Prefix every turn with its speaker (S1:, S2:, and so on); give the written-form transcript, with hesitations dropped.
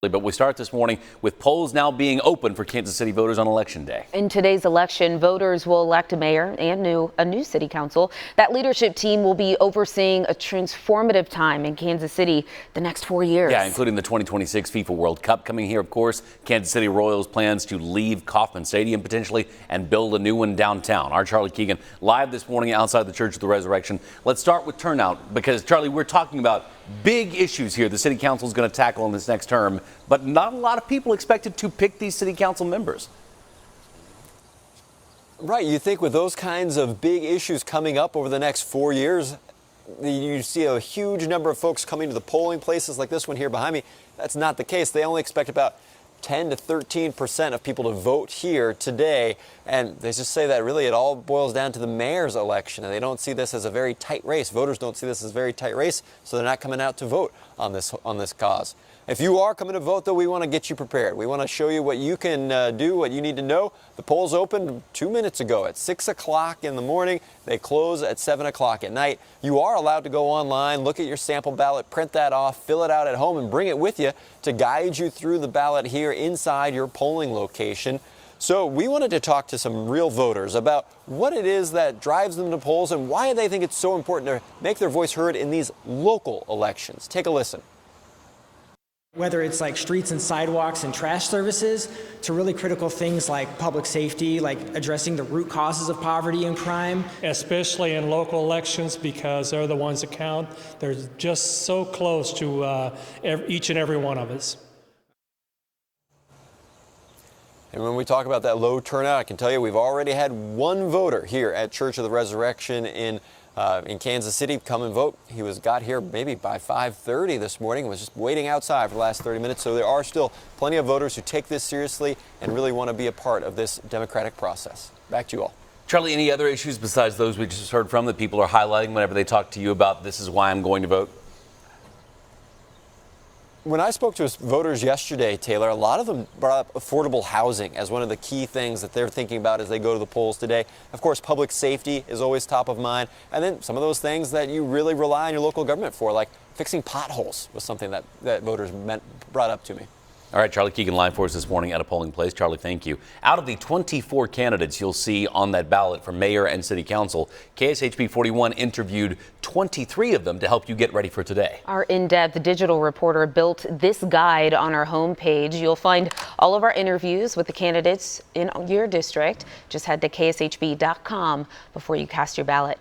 S1: But we start this morning with polls now being open for Kansas City voters on Election Day.
S2: In today's election, voters will elect a mayor and a new city council. That leadership team will be overseeing a transformative time in Kansas City the next 4 years.
S1: Yeah, including the 2026 FIFA World Cup coming here, of course. Kansas City Royals plans to leave Kauffman Stadium potentially and build a new one downtown. Our Charlie Keegan live this morning outside the Church of the Resurrection. Let's start with turnout because, Charlie, we're talking about big issues here the city council is going to tackle in this next term, but not a lot of people expected to pick these city council members.
S3: Right. You think with those kinds of big issues coming up over the next 4 years, you see a huge number of folks coming to the polling places like this one here behind me. That's not the case. They only expect about 10 to 13% of people to vote here today. And they just say that really it all boils down to the mayor's election. And they don't see this as a very tight race. Voters don't see this as a very tight race, so they're not coming out to vote on this cause. If you are coming to vote, though, we want to get you prepared. We want to show you what you can do, what you need to know. The polls opened 2 minutes ago at 6 o'clock in the morning. They close at 7 o'clock at night. You are allowed to go online, look at your sample ballot, print that off, fill it out at home, and bring it with you to guide you through the ballot here inside your polling location. So we wanted to talk to some real voters about what it is that drives them to polls and why they think it's so important to make their voice heard in these local elections. Take a listen.
S4: Whether it's like streets and sidewalks and trash services to really critical things like public safety, like addressing the root causes of poverty and crime.
S5: Especially in local elections because they're the ones that count. They're just so close to each and every one of us.
S3: And when we talk about that low turnout, I can tell you we've already had one voter here at Church of the Resurrection in Kansas City come and vote. He got here maybe by 5:30 this morning, was just waiting outside for the last 30 minutes. So there are still plenty of voters who take this seriously and really want to be a part of this democratic process. Back to you all.
S1: Charlie, any other issues besides those we just heard from that people are highlighting whenever they talk to you about this is why I'm going to vote?
S3: When I spoke to voters yesterday, Taylor, a lot of them brought up affordable housing as one of the key things that they're thinking about as they go to the polls today. Of course, public safety is always top of mind. And then some of those things that you really rely on your local government for, like fixing potholes, was something that voters brought up to me.
S1: All right, Charlie Keegan live for us this morning at a polling place. Charlie, thank you. Out of the 24 candidates you'll see on that ballot for mayor and city council, KSHB 41 interviewed 23 of them to help you get ready for today.
S2: Our in-depth digital reporter built this guide on our homepage. You'll find all of our interviews with the candidates in your district. Just head to kshb.com before you cast your ballot.